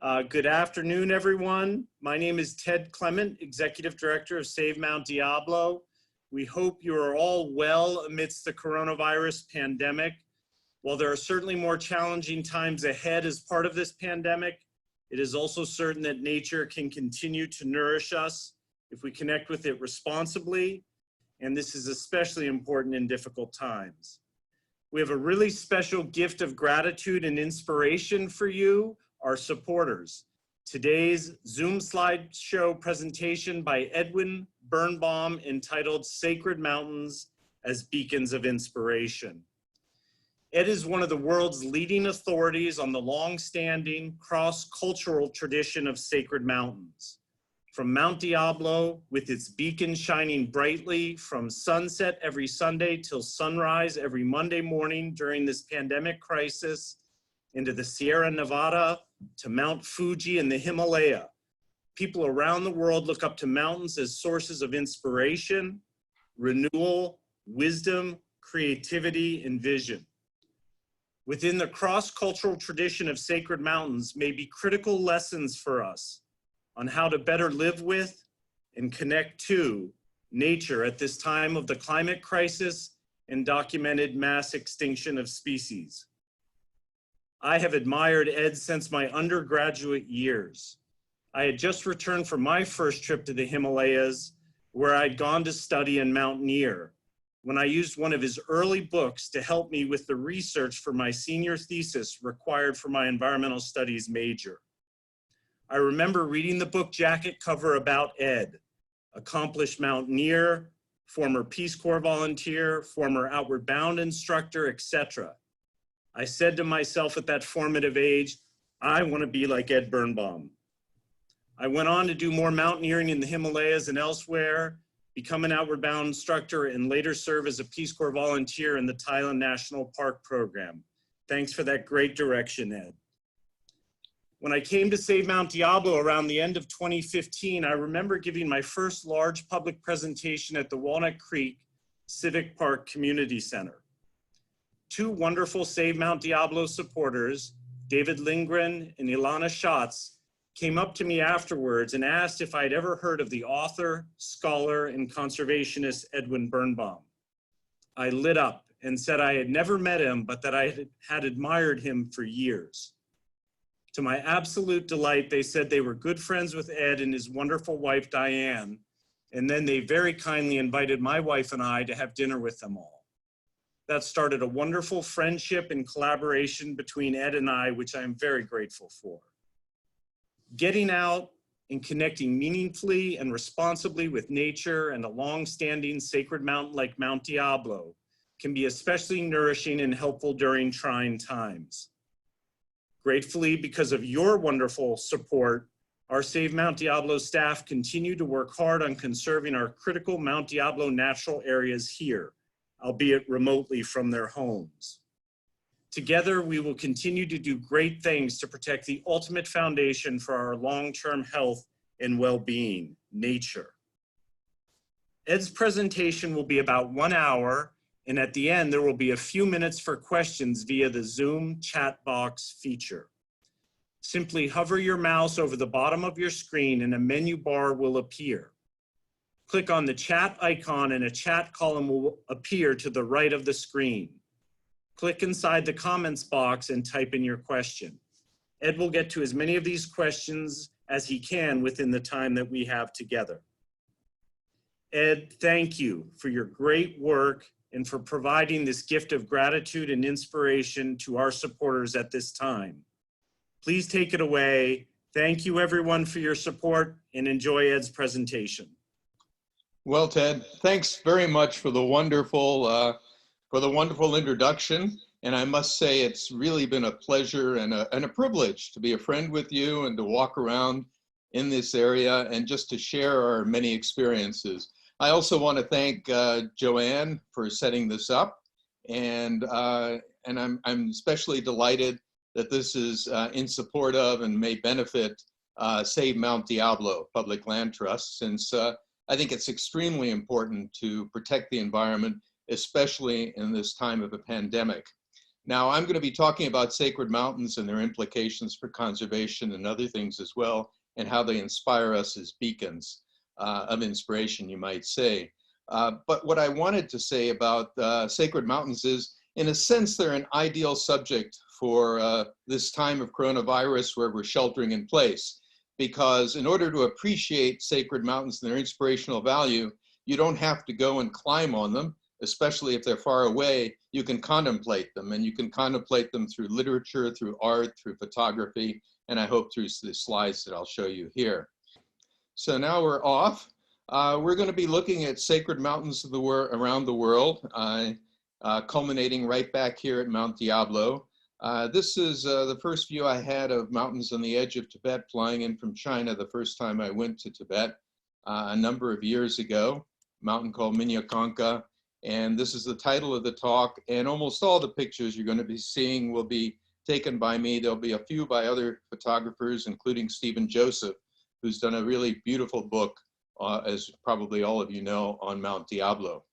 Good afternoon, everyone. My name is Ted Clement, Executive Director of Save Mount Diablo. We hope you are all well amidst the coronavirus pandemic. While there are certainly more challenging times ahead as part of this pandemic, it is also certain that nature can continue to nourish us if we connect with it responsibly, and this is especially important in difficult times. We have a really special gift of gratitude and inspiration for you, our supporters. Today's Zoom slideshow presentation by Edwin Bernbaum entitled Sacred Mountains as Beacons of Inspiration. Ed is one of the world's leading authorities on the long-standing cross-cultural tradition of sacred mountains. From Mount Diablo, with its beacon shining brightly from sunset every Sunday till sunrise every Monday morning during this pandemic crisis, into the Sierra Nevada, to Mount Fuji and the Himalaya. People around the world look up to mountains as sources of inspiration, renewal, wisdom, creativity, and vision. Within the cross-cultural tradition of sacred mountains may be critical lessons for us on how to better live with and connect to nature at this time of the climate crisis and documented mass extinction of species. I have admired Ed since my undergraduate years. I had just returned from my first trip to the Himalayas, where I'd gone to study and mountaineer, when I used one of his early books to help me with the research for my senior thesis required for my environmental studies major. I remember reading the book jacket cover about Ed, accomplished mountaineer, former Peace Corps volunteer, former Outward Bound instructor, etc. I said to myself at that formative age, I want to be like Ed Bernbaum. I went on to do more mountaineering in the Himalayas and elsewhere, become an Outward Bound instructor, and later serve as a Peace Corps volunteer in the Thailand National Park program. Thanks for that great direction, Ed. When I came to Save Mount Diablo around the end of 2015, I remember giving my first large public presentation at the Walnut Creek Civic Park Community Center. Two wonderful Save Mount Diablo supporters, David Lindgren and Ilana Schatz, came up to me afterwards and asked if I'd ever heard of the author, scholar, and conservationist Edwin Bernbaum. I lit up and said I had never met him, but that I had admired him for years. To my absolute delight, they said they were good friends with Ed and his wonderful wife, Diane, and then they very kindly invited my wife and I to have dinner with them all. That started a wonderful friendship and collaboration between Ed and I, which I'm very grateful for. Getting out and connecting meaningfully and responsibly with nature and a long-standing sacred mountain like Mount Diablo can be especially nourishing and helpful during trying times. Gratefully, because of your wonderful support, our Save Mount Diablo staff continue to work hard on conserving our critical Mount Diablo natural areas here, albeit remotely from their homes. Together, we will continue to do great things to protect the ultimate foundation for our long-term health and well-being, nature. Ed's presentation will be about 1 hour, and at the end, there will be a few minutes for questions via the Zoom chat box feature. Simply hover your mouse over the bottom of your screen and a menu bar will appear. Click on the chat icon and a chat column will appear to the right of the screen. Click inside the comments box and type in your question. Ed will get to as many of these questions as he can within the time that we have together. Ed, thank you for your great work and for providing this gift of gratitude and inspiration to our supporters at this time. Please take it away. Thank you everyone for your support and enjoy Ed's presentation. Well, Ted, thanks very much for the wonderful introduction. And I must say, it's really been a pleasure and a privilege to be a friend with you and to walk around in this area and just to share our many experiences. I also want to thank Joanne for setting this up, and I'm especially delighted that this is in support of and may benefit Save Mount Diablo Public Land Trust, since I think it's extremely important to protect the environment, especially in this time of a pandemic. Now, I'm going to be talking about sacred mountains and their implications for conservation and other things as well, and how they inspire us as beacons of inspiration, you might say. But what I wanted to say about sacred mountains is, in a sense, they're an ideal subject for this time of coronavirus where we're sheltering in place. Because in order to appreciate sacred mountains and their inspirational value, you don't have to go and climb on them, especially if they're far away. You can contemplate them, and you can contemplate them through literature, through art, through photography, and I hope through the slides that I'll show you here. So now we're off. We're going to be looking at sacred mountains of around the world, culminating right back here at Mount Diablo. This is the first view I had of mountains on the edge of Tibet, flying in from China the first time I went to Tibet a number of years ago, a mountain called Minyakonka. And this is the title of the talk, and almost all the pictures you're going to be seeing will be taken by me. There'll be a few by other photographers, including Stephen Joseph, who's done a really beautiful book, as probably all of you know, on Mount Diablo.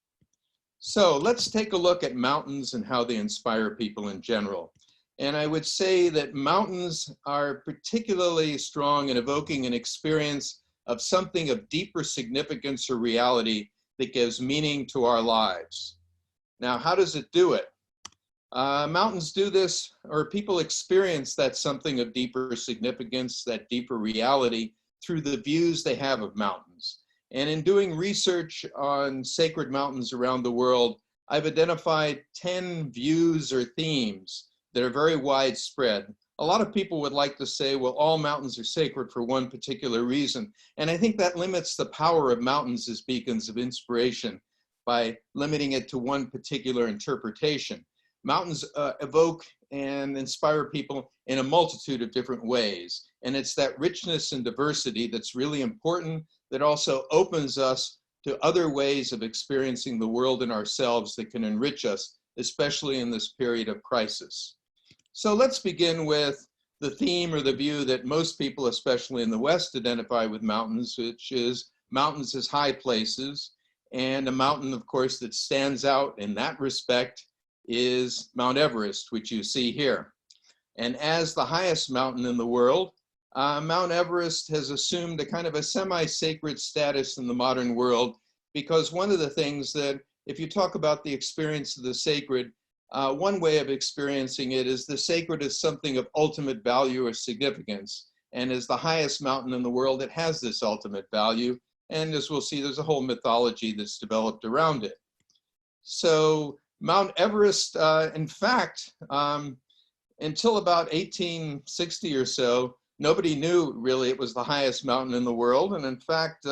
So let's take a look at mountains and how they inspire people in general. And I would say that mountains are particularly strong in evoking an experience of something of deeper significance or reality that gives meaning to our lives. Now, how does it do it? Mountains do this, or people experience that something of deeper significance, that deeper reality, through the views they have of mountains. And in doing research on sacred mountains around the world, I've identified 10 views or themes that are very widespread. A lot of people would like to say, well, all mountains are sacred for one particular reason. And I think that limits the power of mountains as beacons of inspiration by limiting it to one particular interpretation. Mountains evoke and inspire people in a multitude of different ways. And it's that richness and diversity that's really important, that also opens us to other ways of experiencing the world and ourselves that can enrich us, especially in this period of crisis. So let's begin with the theme or the view that most people, especially in the West, identify with mountains, which is mountains as high places. And a mountain, of course, that stands out in that respect is Mount Everest, which you see here. And as the highest mountain in the world, Mount Everest has assumed a kind of a semi-sacred status in the modern world, because one of the things that, if you talk about the experience of the sacred, one way of experiencing it is the sacred is something of ultimate value or significance. And as the highest mountain in the world, it has this ultimate value. And as we'll see, there's a whole mythology that's developed around it. So Mount Everest, in fact, until about 1860 or so, nobody knew really it was the highest mountain in the world. And in fact,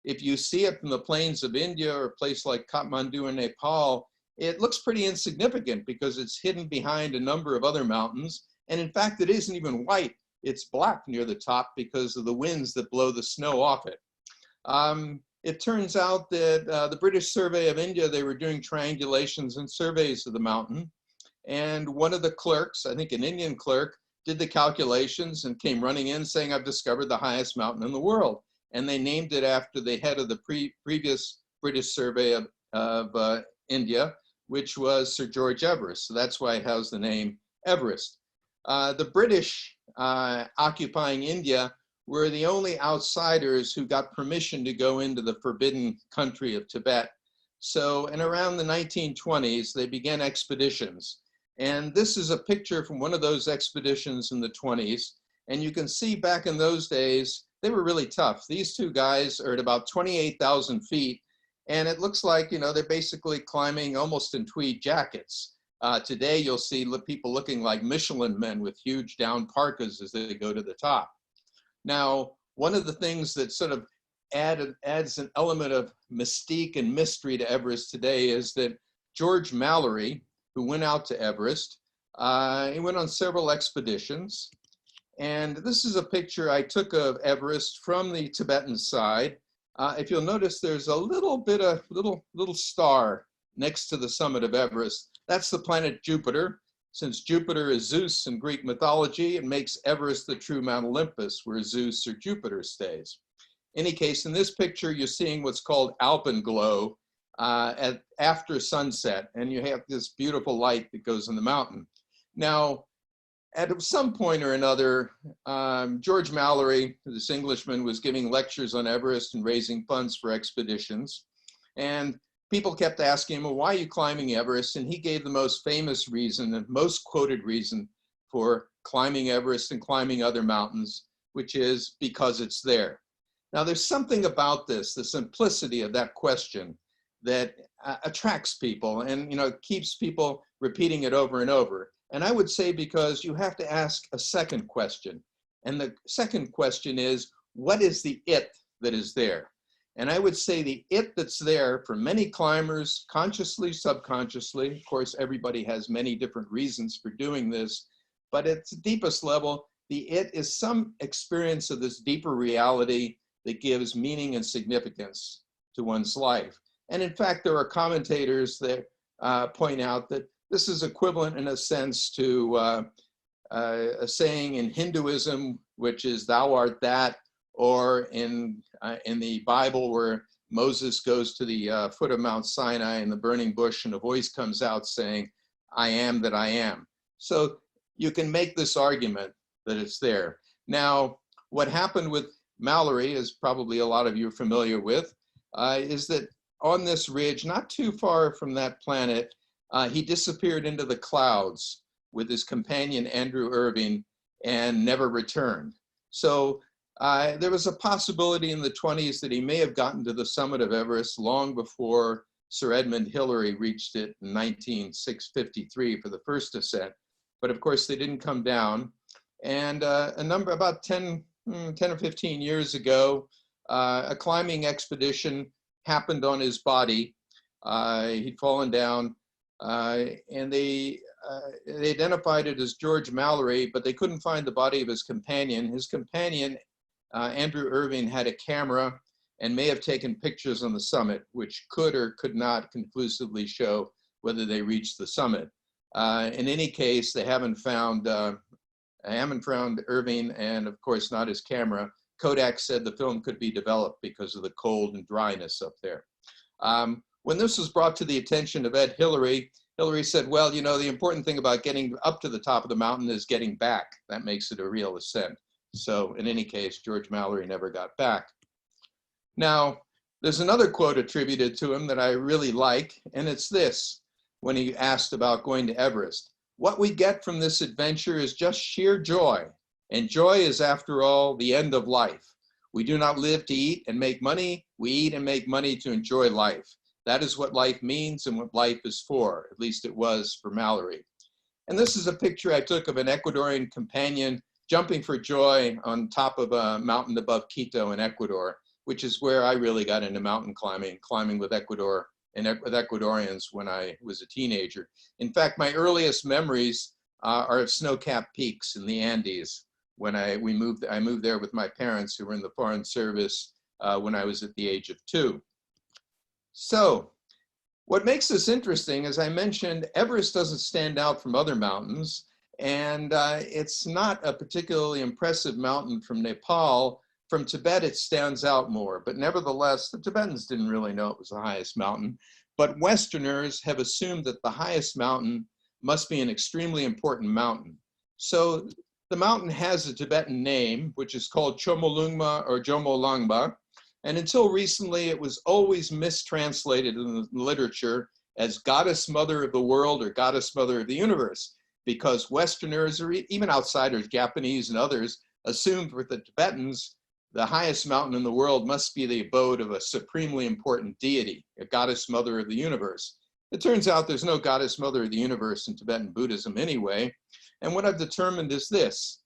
if you see it from the plains of India or a place like Kathmandu in Nepal, it looks pretty insignificant because it's hidden behind a number of other mountains. And in fact, it isn't even white. It's black near the top because of the winds that blow the snow off it. It turns out that the British Survey of India, they were doing triangulations and surveys of the mountain. And one of the clerks, I think an Indian clerk, did the calculations and came running in saying, I've discovered the highest mountain in the world. And they named it after the head of the previous British Survey of India, which was Sir George Everest. So that's why it has the name Everest. The British occupying India were the only outsiders who got permission to go into the forbidden country of Tibet. So in around the 1920s, they began expeditions. And this is a picture from one of those expeditions in the 20s. And you can see back in those days, they were really tough. These two guys are at about 28,000 feet. And it looks like, you know, they're basically climbing almost in tweed jackets. Today, you'll see people looking like Michelin men with huge down parkas as they go to the top. Now, one of the things that sort of adds an element of mystique and mystery to Everest today is that George Mallory, who went out to Everest, he went on several expeditions. And this is a picture I took of Everest from the Tibetan side. If you'll notice, there's a little bit of little star next to the summit of Everest. That's the planet Jupiter. Since Jupiter is Zeus in Greek mythology, it makes Everest the true Mount Olympus, where Zeus or Jupiter stays. In any case, in this picture, you're seeing what's called alpenglow after sunset, and you have this beautiful light that goes in the mountain. Now, at some point or another, George Mallory, this Englishman, was giving lectures on Everest and raising funds for expeditions. And people kept asking him, well, why are you climbing Everest? And he gave the most famous reason and most quoted reason for climbing Everest and climbing other mountains, which is because it's there. Now, there's something about this, the simplicity of that question, that attracts people and keeps people repeating it over and over. And I would say because you have to ask a second question. And the second question is, what is the it that is there? And I would say the it that's there for many climbers, consciously, subconsciously, of course, everybody has many different reasons for doing this, but at the deepest level, the it is some experience of this deeper reality that gives meaning and significance to one's life. And in fact, there are commentators that point out that this is equivalent in a sense to a saying in Hinduism, which is "Thou art that," or in the Bible where Moses goes to the foot of Mount Sinai in the burning bush and a voice comes out saying, "I am that I am." So you can make this argument that it's there. Now, what happened with Mallory, as probably a lot of you are familiar with, is that on this ridge, not too far from that planet, he disappeared into the clouds with his companion Andrew Irving and never returned. So there was a possibility in the 20s that he may have gotten to the summit of Everest long before Sir Edmund Hillary reached it in 1953 for the first ascent. But of course, they didn't come down. And about 10 or 15 years ago, a climbing expedition happened on his body. He'd fallen down, and they identified it as George Mallory, but they couldn't find the body of his companion. His companion, Andrew Irving, had a camera and may have taken pictures on the summit, which could or could not conclusively show whether they reached the summit. In any case, they haven't found Irving, and of course not his camera. Kodak said the film could be developed because of the cold and dryness up there. When this was brought to the attention of Ed Hillary, Hillary said, well, the important thing about getting up to the top of the mountain is getting back. That makes it a real ascent. So in any case, George Mallory never got back. Now, there's another quote attributed to him that I really like, and it's this, when he asked about going to Everest. What we get from this adventure is just sheer joy. And joy is, after all, the end of life. We do not live to eat and make money. We eat and make money to enjoy life. That is what life means and what life is for. At least it was for Mallory. And this is a picture I took of an Ecuadorian companion jumping for joy on top of a mountain above Quito in Ecuador, which is where I really got into mountain climbing with Ecuador and with Ecuadorians when I was a teenager. In fact, my earliest memories are of snow-capped peaks in the Andes. When I moved there with my parents who were in the Foreign Service when I was at the age of 2. So what makes this interesting, as I mentioned, Everest doesn't stand out from other mountains, and it's not a particularly impressive mountain from Nepal. From Tibet, it stands out more, but nevertheless, the Tibetans didn't really know it was the highest mountain. But Westerners have assumed that the highest mountain must be an extremely important mountain. So the mountain has a Tibetan name, which is called Chomolungma or Jomolungma. And until recently, it was always mistranslated in the literature as Goddess Mother of the World or Goddess Mother of the Universe, because Westerners, or even outsiders, Japanese and others, assumed with the Tibetans, the highest mountain in the world must be the abode of a supremely important deity, a Goddess Mother of the Universe. It turns out there's no Goddess Mother of the Universe in Tibetan Buddhism anyway. And what I've determined is this.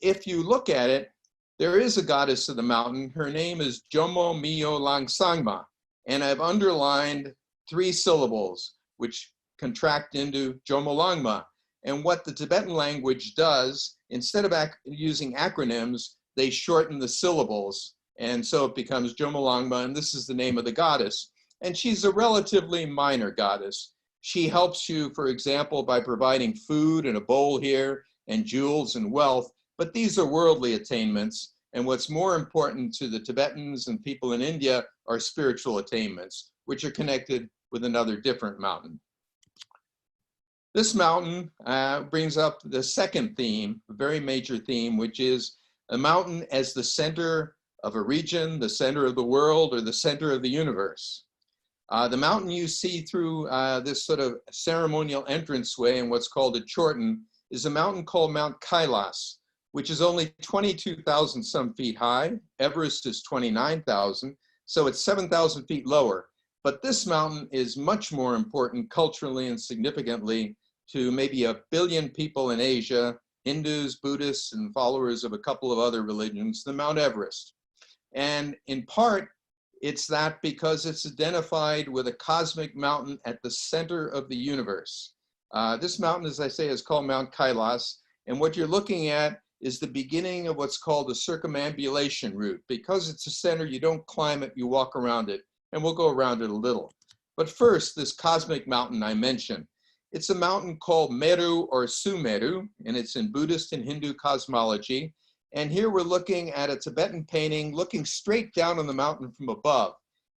If you look at it, there is a goddess of the mountain. Her name is Jomo Mio Langsangma. And I've underlined 3 syllables, which contract into Jomolungma. And what the Tibetan language does, instead of using acronyms, they shorten the syllables. And so it becomes Jomolungma, and this is the name of the goddess. And she's a relatively minor goddess. She helps you, for example, by providing food and a bowl here and jewels and wealth, but these are worldly attainments. And what's more important to the Tibetans and people in India are spiritual attainments, which are connected with another different mountain. This mountain brings up the second theme, a very major theme, which is a mountain as the center of a region, the center of the world, or the center of the universe. The mountain you see through this sort of ceremonial entranceway in what's called a chorten is a mountain called Mount Kailas, which is only 22,000 some feet high. Everest is 29,000, so it's 7,000 feet lower. But this mountain is much more important culturally and significantly to maybe 1 billion people in Asia, Hindus, Buddhists, and followers of a couple of other religions, than Mount Everest. And in part, it's that because it's identified with a cosmic mountain at the center of the universe. This mountain, as I say, is called Mount Kailas. And what you're looking at is the beginning of what's called the circumambulation route. Because it's a center, you don't climb it, you walk around it. And we'll go around it a little. But first, this cosmic mountain I mentioned. It's a mountain called Meru or Sumeru, and it's in Buddhist and Hindu cosmology. And here we're looking at a Tibetan painting looking straight down on the mountain from above.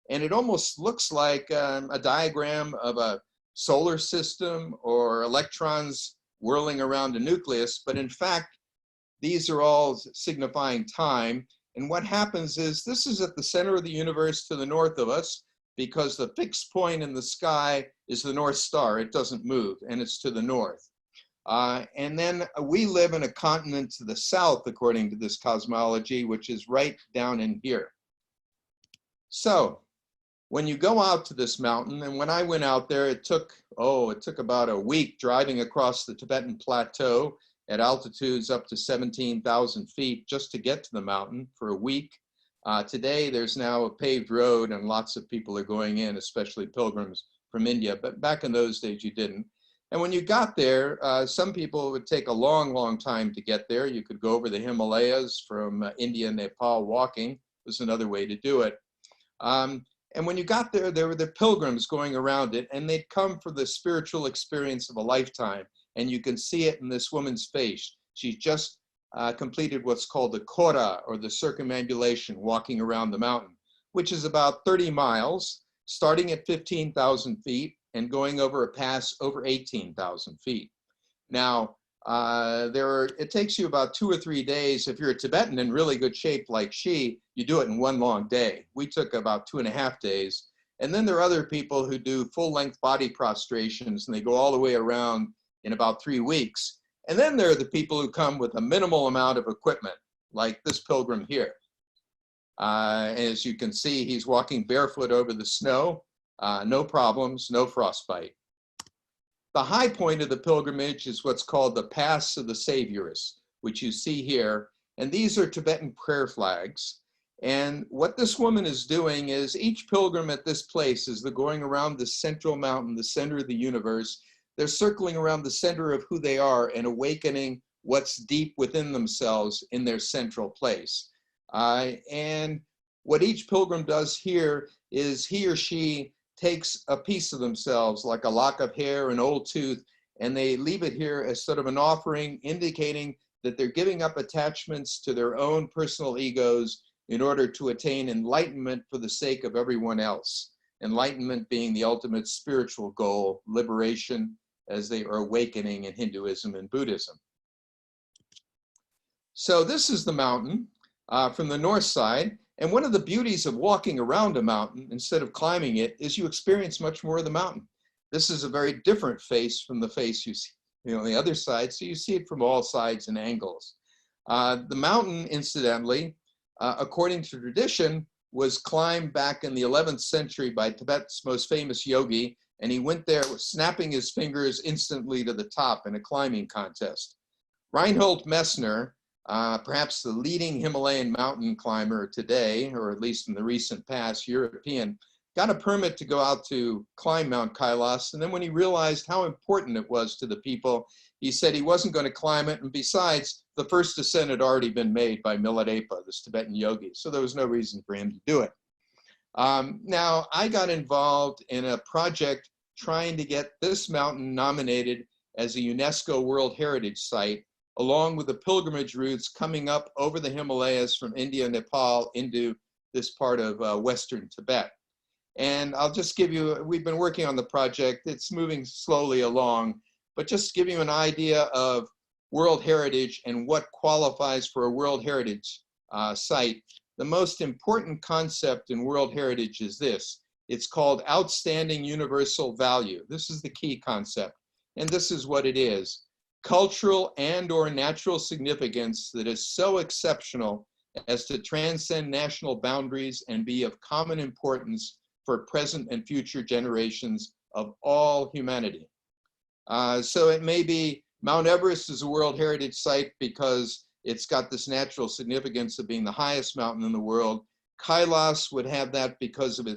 And it almost looks like a diagram of a solar system or electrons whirling around a nucleus. But in fact, these are all signifying time. And what happens is this is at the center of the universe to the north of us, because the fixed point in the sky is the North Star. It doesn't move, and it's to the north. And then we live in a continent to the south, according to this cosmology, which is right down in here. So when you go out to this mountain, and when I went out there, it took about a week driving across the Tibetan plateau at altitudes up to 17,000 feet just to get to the mountain for a week. Today, there's now a paved road and lots of people are going in, especially pilgrims from India. But back in those days, you didn't. And when you got there, some people would take a long, long time to get there. You could go over the Himalayas from India and Nepal walking was another way to do it. And when you got there, there were the pilgrims going around it, and they'd come for the spiritual experience of a lifetime. And you can see it in this woman's face. She just completed what's called the Kora, or the circumambulation, walking around the mountain, which is about 30 miles, starting at 15,000 feet and going over a pass over 18,000 feet. Now, it takes you about 2 or 3 days. If you're a Tibetan in really good shape like she, you do it in one long day. We took about 2.5 days. And then there are other people who do full-length body prostrations, and they go all the way around in about 3 weeks. And then there are the people who come with a minimal amount of equipment, like this pilgrim here. As you can see, he's walking barefoot over the snow, no problems, no frostbite. The high point of the pilgrimage is what's called the Pass of the Saviors, which you see here. And these are Tibetan prayer flags. And what this woman is doing is each pilgrim at this place, as they're going around the central mountain, the center of the universe, they're circling around the center of who they are and awakening what's deep within themselves in their central place. And what each pilgrim does here is he or she takes a piece of themselves, like a lock of hair, an old tooth, and they leave it here as sort of an offering, indicating that they're giving up attachments to their own personal egos in order to attain enlightenment for the sake of everyone else. Enlightenment being the ultimate spiritual goal, liberation, as they are awakening in Hinduism and Buddhism. So this is the mountain from the north side. And one of the beauties of walking around a mountain instead of climbing it is you experience much more of the mountain. This is a very different face from the face you see on the other side. So you see it from all sides and angles. The mountain, incidentally, according to tradition, was climbed back in the 11th century by Tibet's most famous yogi. And he went there snapping his fingers instantly to the top in a climbing contest. Reinhold Messner, perhaps the leading Himalayan mountain climber today, or at least in the recent past, European, got a permit to go out to climb Mount Kailas. And then when he realized how important it was to the people, he said he wasn't going to climb it. And besides, the first ascent had already been made by Milarepa, this Tibetan yogi. So there was no reason for him to do it. Now, I got involved in a project trying to get this mountain nominated as a UNESCO World Heritage Site, along with the pilgrimage routes coming up over the Himalayas from India, Nepal into this part of Western Tibet. And I'll just give you, we've been working on the project. It's moving slowly along, but just to give you an idea of World Heritage and what qualifies for a World Heritage site, the most important concept in World Heritage is this. It's called outstanding universal value. This is the key concept, and this is what it is. Cultural and/or natural significance that is so exceptional as to transcend national boundaries and be of common importance for present and future generations of all humanity. So it may be Mount Everest is a World Heritage Site because it's got this natural significance of being the highest mountain in the world. Kailas would have that because of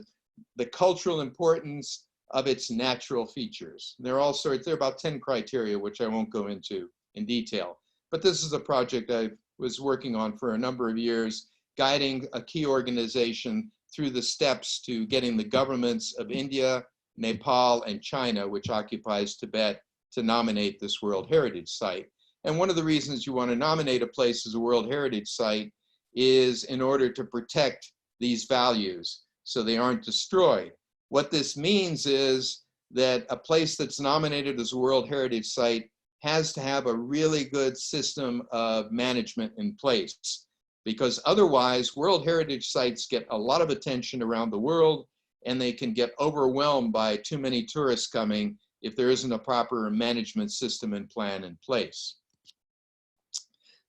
the cultural importance of its natural features. There are all sorts, there are about 10 criteria, which I won't go into in detail. But this is a project I was working on for a number of years, guiding a key organization through the steps to getting the governments of India, Nepal, and China, which occupies Tibet, to nominate this World Heritage Site. And one of the reasons you want to nominate a place as a World Heritage Site is in order to protect these values so they aren't destroyed. What this means is that a place that's nominated as a World Heritage Site has to have a really good system of management in place, because otherwise World Heritage Sites get a lot of attention around the world and they can get overwhelmed by too many tourists coming if there isn't a proper management system and plan in place.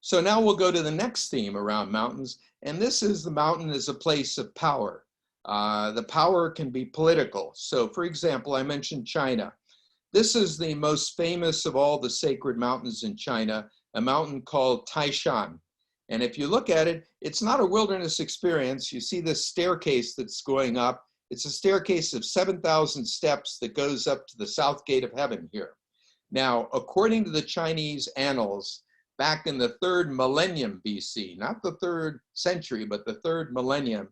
So now we'll go to the next theme around mountains, and this is the mountain as a place of power. The power can be political. So for example, I mentioned China. This is the most famous of all the sacred mountains in China, a mountain called Taishan. And if you look at it, it's not a wilderness experience. You see this staircase that's going up. It's a staircase of 7,000 steps that goes up to the south gate of heaven here. Now, according to the Chinese annals, back in the 3rd millennium BC, not the 3rd century, but the 3rd millennium,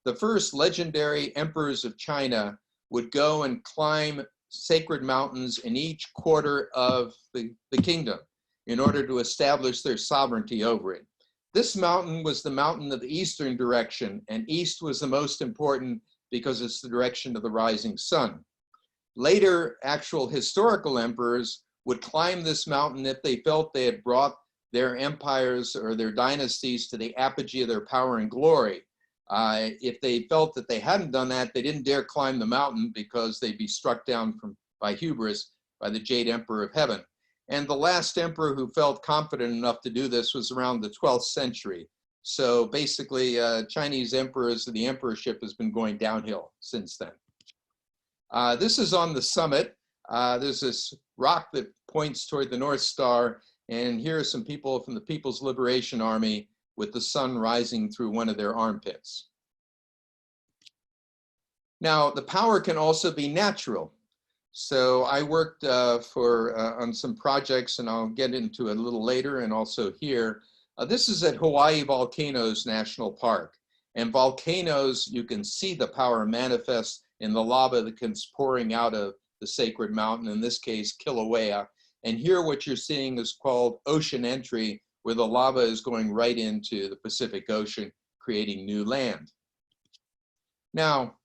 the first legendary emperors of China would go and climb sacred mountains in each quarter of the kingdom in order to establish their sovereignty over it. This mountain was the mountain of the eastern direction, and east was the most important because it's the direction of the rising sun. Later, actual historical emperors would climb this mountain if they felt they had brought their empires or their dynasties to the apogee of their power and glory. If they felt that they hadn't done that, they didn't dare climb the mountain because they'd be struck down by hubris by the Jade Emperor of Heaven. And the last emperor who felt confident enough to do this was around the 12th century. So basically, Chinese emperors, the emperorship has been going downhill since then. This is on the summit. There's this rock that points toward the North Star, and here are some people from the People's Liberation Army with the sun rising through one of their armpits. Now, the power can also be natural. So I worked on some projects, and I'll get into it a little later, and also here. This is at Hawaii Volcanoes National Park. And volcanoes, you can see the power manifest in the lava that comes pouring out of the sacred mountain, in this case, Kilauea. And here what you're seeing is called ocean entry, where the lava is going right into the Pacific Ocean, creating new land. Now,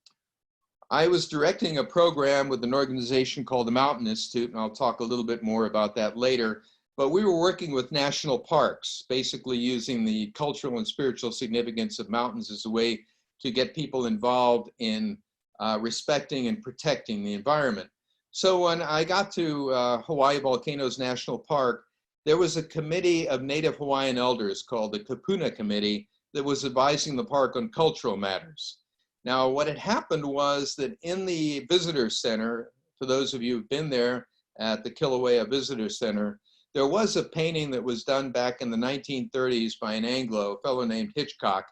I was directing a program with an organization called the Mountain Institute, and I'll talk a little bit more about that later. But we were working with national parks, basically using the cultural and spiritual significance of mountains as a way to get people involved in respecting and protecting the environment. So when I got to Hawaii Volcanoes National Park, there was a committee of Native Hawaiian elders called the Kapuna Committee that was advising the park on cultural matters. Now, what had happened was that in the visitor center, for those of you who've been there at the Kilauea Visitor Center, there was a painting that was done back in the 1930s by an Anglo, a fellow named Hitchcock,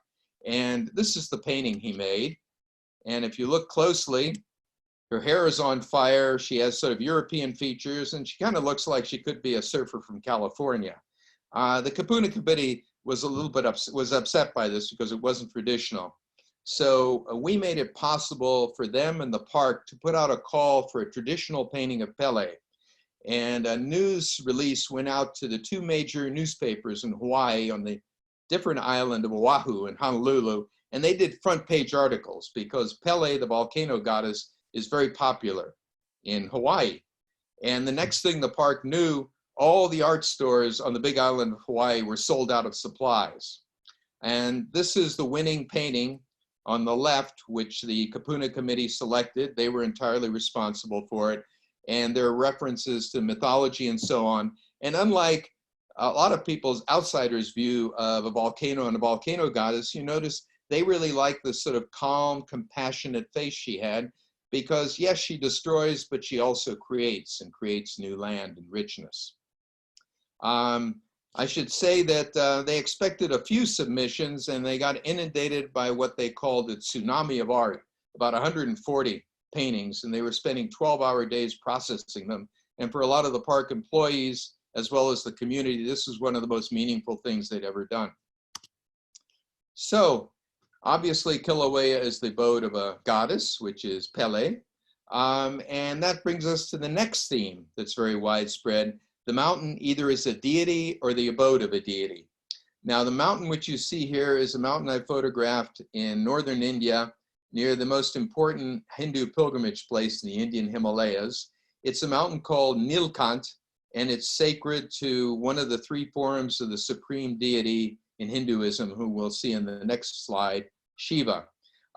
and this is the painting he made. And if you look closely, her hair is on fire, she has sort of European features, and she kind of looks like she could be a surfer from California. The Kapuna Committee was a little bit upset by this because it wasn't traditional. So we made it possible for them and the park to put out a call for a traditional painting of Pele. And a news release went out to the two major newspapers in Hawaii on the different island of Oahu and Honolulu, and they did front page articles because Pele, the volcano goddess, is very popular in Hawaii. And the next thing the park knew, all the art stores on the big island of Hawaii were sold out of supplies. And this is the winning painting on the left, which the Kapuna Committee selected. They were entirely responsible for it. And there are references to mythology and so on. And unlike a lot of people's outsiders' view of a volcano and a volcano goddess, you notice they really like this sort of calm, compassionate face she had, because yes, she destroys, but she also creates, and creates new land and richness. I should say that they expected a few submissions, and they got inundated by what they called a tsunami of art, about 140 paintings, and they were spending 12-hour days processing them. And for a lot of the park employees, as well as the community, this was one of the most meaningful things they'd ever done. So, obviously, Kilauea is the abode of a goddess, which is Pele. And that brings us to the next theme that's very widespread. The mountain either is a deity or the abode of a deity. Now, the mountain which you see here is a mountain I photographed in northern India, near the most important Hindu pilgrimage place in the Indian Himalayas. It's a mountain called Nilkant, and it's sacred to one of the three forms of the supreme deity in Hinduism, who we'll see in the next slide, Shiva.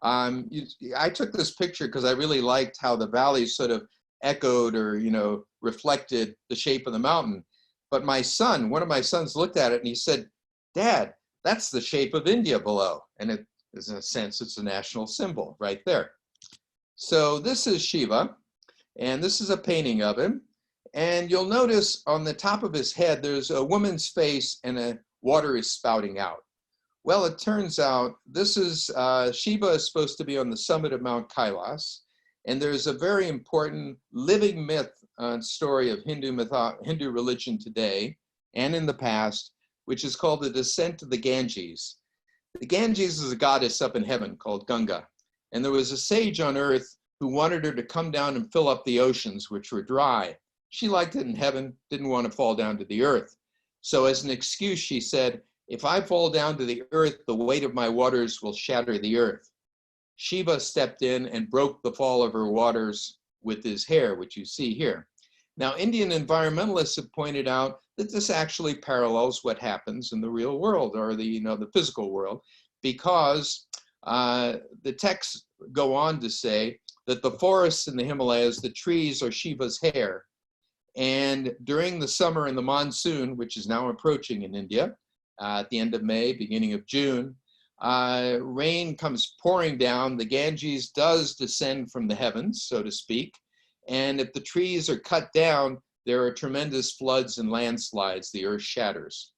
I took this picture because I really liked how the valleys sort of echoed or, reflected the shape of the mountain. But my son, one of my sons looked at it and he said, "Dad, that's the shape of India below." And it is, in a sense, it's a national symbol right there. So this is Shiva, and this is a painting of him. And you'll notice on the top of his head, there's a woman's face and water is spouting out. Well, it turns out this is, Shiva is supposed to be on the summit of Mount Kailas. And there's a very important living myth story of Hindu religion today and in the past, which is called the descent of the Ganges. The Ganges is a goddess up in heaven called Ganga. And there was a sage on earth who wanted her to come down and fill up the oceans, which were dry. She liked it in heaven, didn't want to fall down to the earth. So as an excuse, she said, "If I fall down to the earth, the weight of my waters will shatter the earth." Shiva stepped in and broke the fall of her waters with his hair, which you see here. Now, Indian environmentalists have pointed out that this actually parallels what happens in the real world, or the physical world, because the texts go on to say that the forests in the Himalayas, the trees are Shiva's hair. And during the summer and the monsoon, which is now approaching in India, at the end of May, beginning of June, rain comes pouring down. The Ganges does descend from the heavens, so to speak. And if the trees are cut down, there are tremendous floods and landslides. The earth shatters.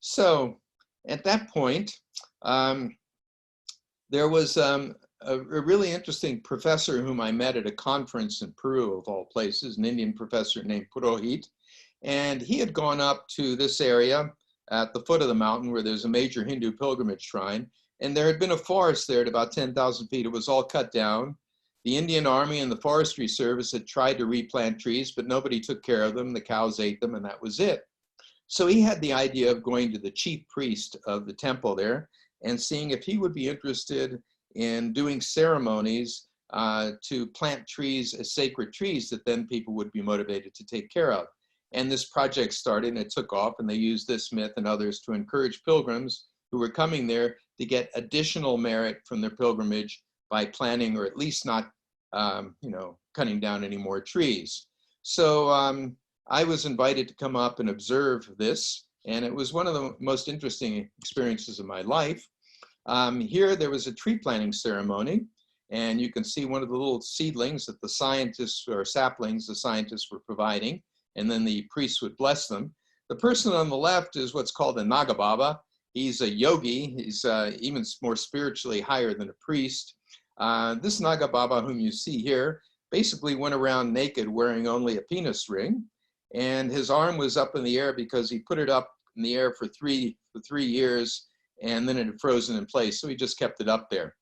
So at that point, there was a really interesting professor whom I met at a conference in Peru, of all places, an Indian professor named Purohit. And he had gone up to this area at the foot of the mountain where there's a major Hindu pilgrimage shrine. And there had been a forest there at about 10,000 feet. It was all cut down. The Indian Army and the Forestry Service had tried to replant trees, but nobody took care of them. The cows ate them, and that was it. So he had the idea of going to the chief priest of the temple there and seeing if he would be interested in doing ceremonies to plant trees as sacred trees that then people would be motivated to take care of. And this project started and it took off, and they used this myth and others to encourage pilgrims who were coming there to get additional merit from their pilgrimage by planting, or at least not, cutting down any more trees. So I was invited to come up and observe this, and it was one of the most interesting experiences of my life. Here there was a tree planting ceremony, and you can see one of the little seedlings that the scientists, or saplings, the scientists were providing, and then the priests would bless them. The person on the left is what's called a Nagababa. He's a yogi. He's even more spiritually higher than a priest. This Nagababa, whom you see here, basically went around naked wearing only a penis ring. And his arm was up in the air because he put it up in the air for three years, and then it had frozen in place. So he just kept it up there.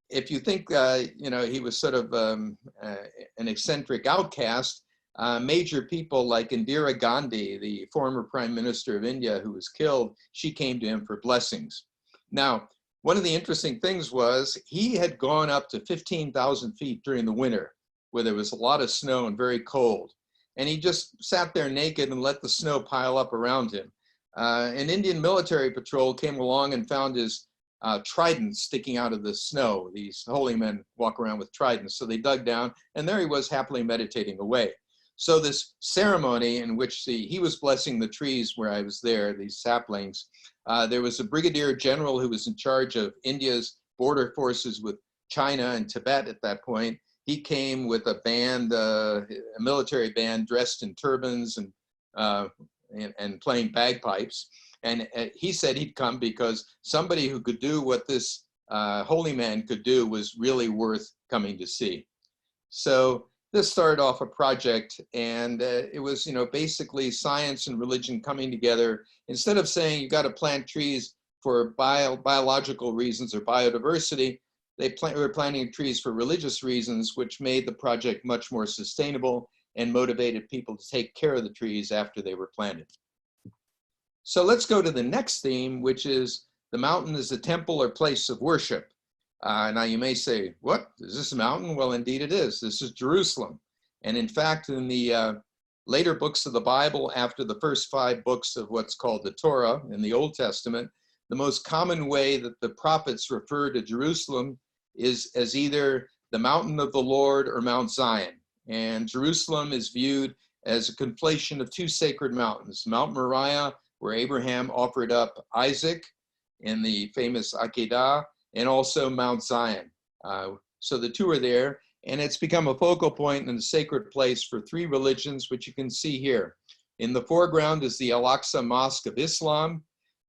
If you think, he was sort of an eccentric outcast, major people like Indira Gandhi, the former Prime Minister of India who was killed, she came to him for blessings. Now, one of the interesting things was he had gone up to 15,000 feet during the winter. where there was a lot of snow and very cold. And he just sat there naked and let the snow pile up around him. An Indian military patrol came along and found his trident sticking out of the snow. These holy men walk around with tridents. So they dug down, and there he was happily meditating away. So this ceremony in which he was blessing the trees where I was there, these saplings, there was a brigadier general who was in charge of India's border forces with China and Tibet at that point. He came with a band, a military band dressed in turbans and playing bagpipes. And he said he'd come because somebody who could do what this holy man could do was really worth coming to see. So this started off a project, and it was, basically science and religion coming together. Instead of saying you got to plant trees for biological reasons or biodiversity, they were planting trees for religious reasons, which made the project much more sustainable and motivated people to take care of the trees after they were planted. So let's go to the next theme, which is the mountain is a temple or place of worship. Now you may say, what, is this a mountain? Well, indeed it is. This is Jerusalem. And in fact, in the later books of the Bible, after the first 5 books of what's called the Torah in the Old Testament, the most common way that the prophets refer to Jerusalem is as either the mountain of the Lord or Mount Zion. And Jerusalem is viewed as a conflation of 2 sacred mountains, Mount Moriah, where Abraham offered up Isaac in the famous Akedah, and also Mount Zion. So the 2 are there, and it's become a focal point and a sacred place for 3 religions, which you can see here. In the foreground is the Al-Aqsa Mosque of Islam.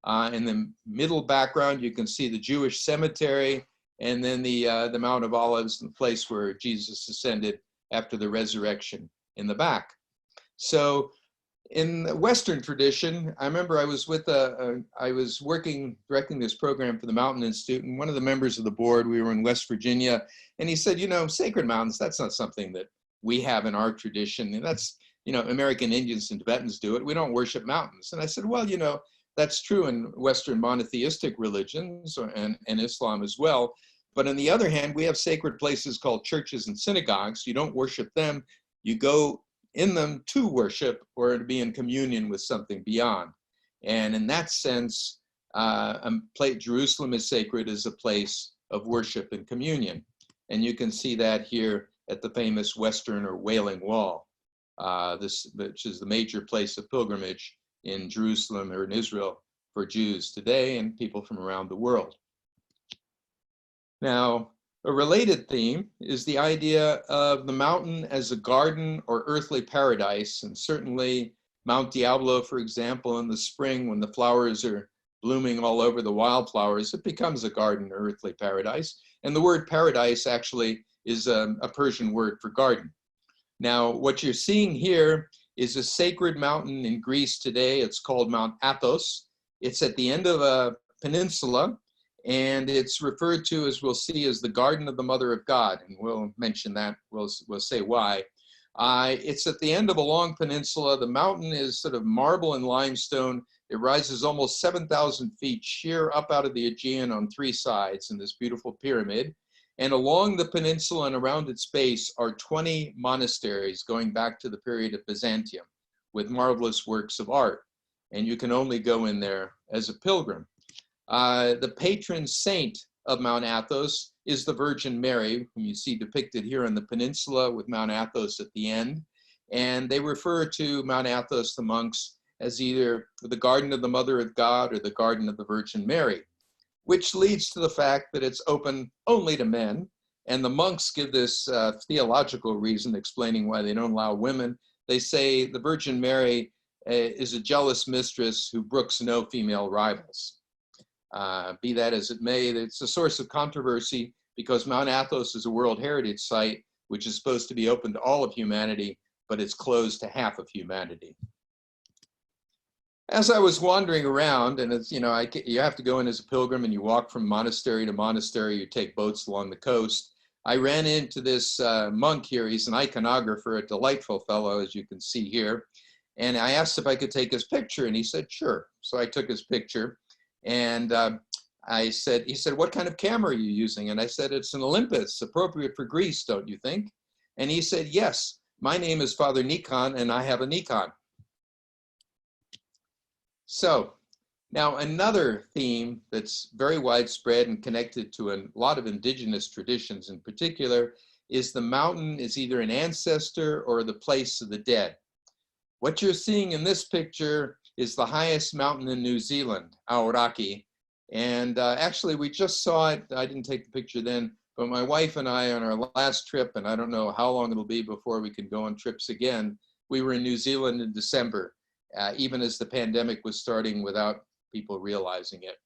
In the middle background, you can see the Jewish cemetery, and then the Mount of Olives, the place where Jesus ascended after the resurrection in the back. So in the Western tradition, I remember I was directing this program for the Mountain Institute, and one of the members of the board, we were in West Virginia, and he said, sacred mountains, that's not something that we have in our tradition. And that's, American Indians and Tibetans do it. We don't worship mountains. And I said, well, that's true in Western monotheistic religions and Islam as well. But on the other hand, we have sacred places called churches and synagogues. You don't worship them. You go in them to worship or to be in communion with something beyond. And in that sense, Jerusalem is sacred as a place of worship and communion. And you can see that here at the famous Western or Wailing Wall, which is the major place of pilgrimage in Jerusalem or in Israel for Jews today and people from around the world. Now, a related theme is the idea of the mountain as a garden or earthly paradise. And certainly Mount Diablo, for example, in the spring when the flowers are blooming all over the wildflowers, it becomes a garden or earthly paradise. And the word paradise actually is a Persian word for garden. Now, what you're seeing here is a sacred mountain in Greece today. It's called Mount Athos. It's at the end of a peninsula, and it's referred to, as we'll see, as the Garden of the Mother of God. And we'll mention that, we'll say why. It's at the end of a long peninsula. The mountain is sort of marble and limestone. It rises almost 7,000 feet sheer up out of the Aegean on 3 sides in this beautiful pyramid. And along the peninsula and around its base are 20 monasteries going back to the period of Byzantium with marvelous works of art. And you can only go in there as a pilgrim. The patron saint of Mount Athos is the Virgin Mary, whom you see depicted here on the peninsula with Mount Athos at the end. And they refer to Mount Athos, the monks, as either the Garden of the Mother of God or the Garden of the Virgin Mary, which leads to the fact that it's open only to men. And the monks give this theological reason explaining why they don't allow women. They say the Virgin Mary is a jealous mistress who brooks no female rivals. Be that as it may, it's a source of controversy because Mount Athos is a World Heritage Site, which is supposed to be open to all of humanity, but it's closed to half of humanity. As I was wandering around, and it's, you have to go in as a pilgrim and you walk from monastery to monastery, you take boats along the coast. I ran into this monk here. He's an iconographer, a delightful fellow, as you can see here. And I asked if I could take his picture, and he said, sure. So I took his picture. And he said, what kind of camera are you using? And I said, it's an Olympus, appropriate for Greece, don't you think? And he said, yes, my name is Father Nikon and I have a Nikon. So now another theme that's very widespread and connected to a lot of indigenous traditions in particular is the mountain is either an ancestor or the place of the dead. What you're seeing in this picture is the highest mountain in New Zealand, Aoraki. And actually we just saw it, I didn't take the picture then, but my wife and I on our last trip, and I don't know how long it'll be before we can go on trips again, we were in New Zealand in December, even as the pandemic was starting without people realizing it.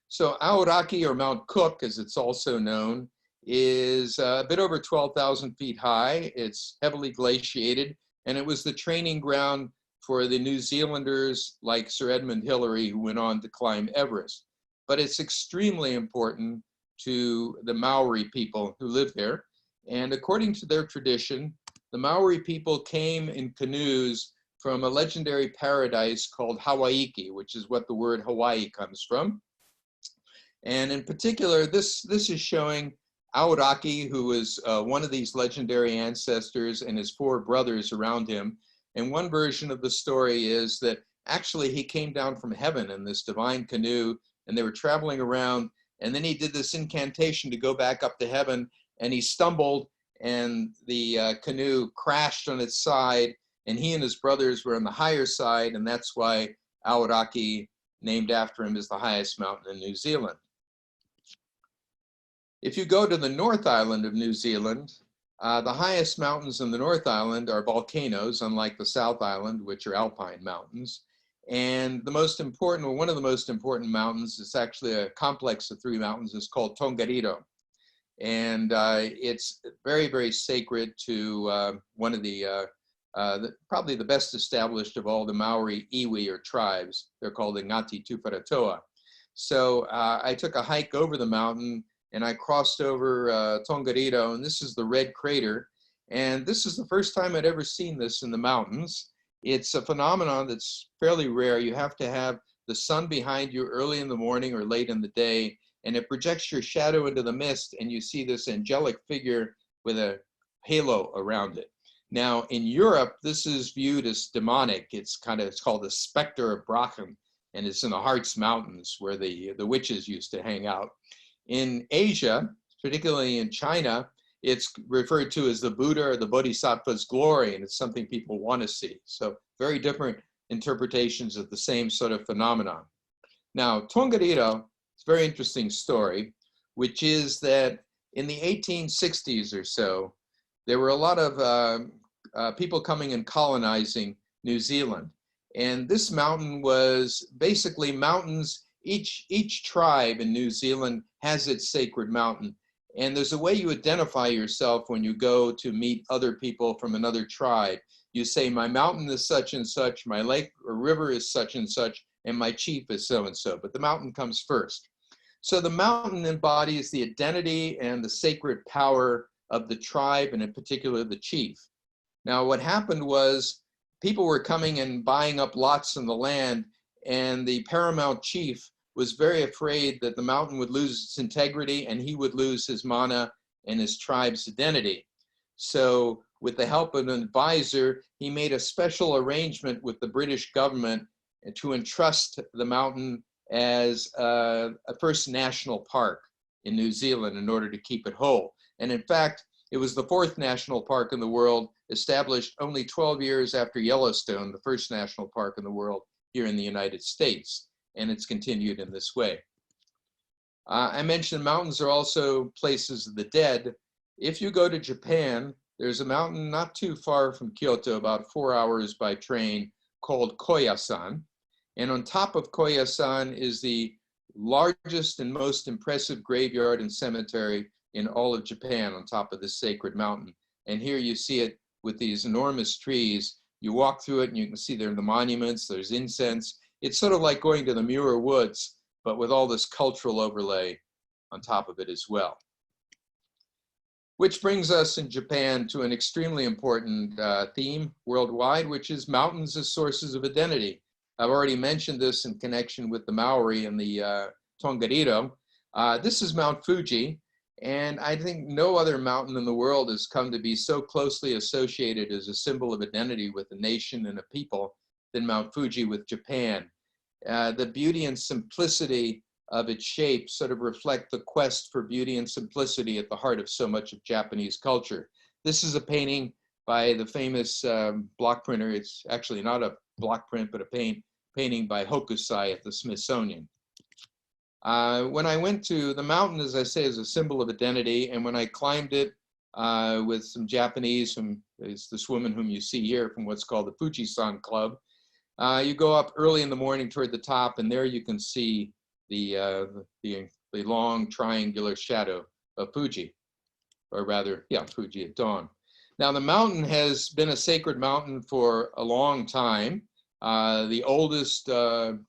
So Aoraki, or Mount Cook as it's also known, is a bit over 12,000 feet high. It's heavily glaciated, and it was the training ground for the New Zealanders like Sir Edmund Hillary, who went on to climb Everest. But it's extremely important to the Maori people who live there. And according to their tradition, the Maori people came in canoes from a legendary paradise called Hawaiki, which is what the word Hawaii comes from. And in particular, this is showing Aoraki, who is one of these legendary ancestors, and his four brothers around him. And one version of the story is that actually he came down from heaven in this divine canoe, and they were traveling around, and then he did this incantation to go back up to heaven, and he stumbled, and the canoe crashed on its side, and he and his brothers were on the higher side, and that's why Aoraki, named after him, is the highest mountain in New Zealand. If you go to the North Island of New Zealand, the highest mountains in the North Island are volcanoes, unlike the South Island, which are alpine mountains. And the most important, or one of the most important mountains, it's actually a complex of three mountains, is called Tongariro. And it's very, very sacred to one of probably the best established of all the Maori iwi, or tribes. They're called the Ngati Tuparatoa. So I took a hike over the mountain, and I crossed over Tongariro, and this is the red crater. And this is the first time I'd ever seen this in the mountains. It's a phenomenon that's fairly rare. You have to have the sun behind you early in the morning or late in the day, and it projects your shadow into the mist, and you see this angelic figure with a halo around it. Now, in Europe, this is viewed as demonic. It's called the Spectre of Brachen, and it's in the Harz Mountains where the witches used to hang out. In Asia, particularly in China, it's referred to as the Buddha or the Bodhisattva's glory, and it's something people want to see. So very different interpretations of the same sort of phenomenon. Now, Tongariro, it's a very interesting story, which is that in the 1860s or so, there were a lot of people coming and colonizing New Zealand. And this mountain was basically mountains. Each tribe in New Zealand has its sacred mountain. And there's a way you identify yourself when you go to meet other people from another tribe. You say, my mountain is such and such, my lake or river is such and such, and my chief is so and so, but the mountain comes first. So the mountain embodies the identity and the sacred power of the tribe, and in particular the chief. Now what happened was people were coming and buying up lots in the land, and the paramount chief was very afraid that the mountain would lose its integrity and he would lose his mana and his tribe's identity. So with the help of an advisor, he made a special arrangement with the British government to entrust the mountain as a first national park in New Zealand in order to keep it whole. And in fact, it was the fourth national park in the world, established only 12 years after Yellowstone, the first national park in the world here in the United States. And it's continued in this way. I mentioned mountains are also places of the dead. If you go to Japan, there's a mountain not too far from Kyoto, about 4 hours by train, called Koyasan. And on top of Koyasan is the largest and most impressive graveyard and cemetery in all of Japan, on top of this sacred mountain. And here you see it with these enormous trees. You walk through it and you can see there are the monuments, there's incense. It's sort of like going to the Muir Woods, but with all this cultural overlay on top of it as well. Which brings us in Japan to an extremely important theme worldwide, which is mountains as sources of identity. I've already mentioned this in connection with the Maori and the Tongariro. This is Mount Fuji, And I think no other mountain in the world has come to be so closely associated as a symbol of identity with a nation and a people than Mount Fuji with Japan. The beauty and simplicity of its shape sort of reflect the quest for beauty and simplicity at the heart of so much of Japanese culture. This is a painting by the famous block printer. It's actually not a block print, but a painting by Hokusai at the Smithsonian. When I went to the mountain, as I say, is a symbol of identity, and when I climbed it with some Japanese, is this woman whom you see here from what's called the Fuji-san Club, you go up early in the morning toward the top, and there you can see the long triangular shadow of Fuji, or rather, yeah, Fuji at dawn. Now, the mountain has been a sacred mountain for a long time. The oldest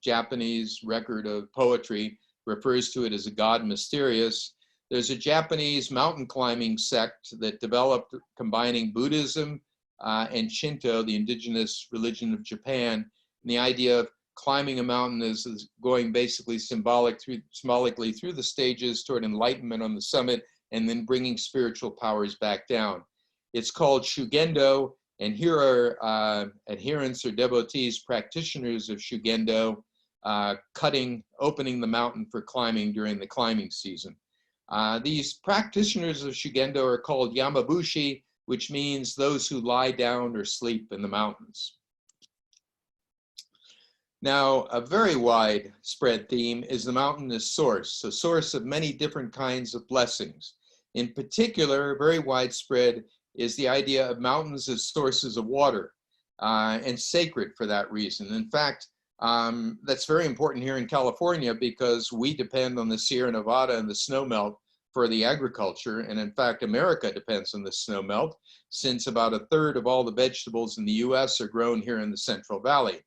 Japanese record of poetry refers to it as a god mysterious. There's a Japanese mountain climbing sect that developed combining Buddhism and Shinto, the indigenous religion of Japan. And the idea of climbing a mountain is going basically symbolically through the stages toward enlightenment on the summit and then bringing spiritual powers back down. It's called Shugendo, and here are adherents or devotees, practitioners of Shugendo, opening the mountain for climbing during the climbing season. These practitioners of Shugendo are called Yamabushi, which means those who lie down or sleep in the mountains. Now, a very widespread theme is the mountain as source, a source of many different kinds of blessings. In particular, very widespread is the idea of mountains as sources of water, and sacred for that reason. In fact, that's very important here in California because we depend on the Sierra Nevada and the snowmelt for the agriculture. And in fact, America depends on the snowmelt since about a third of all the vegetables in the US are grown here in the Central Valley.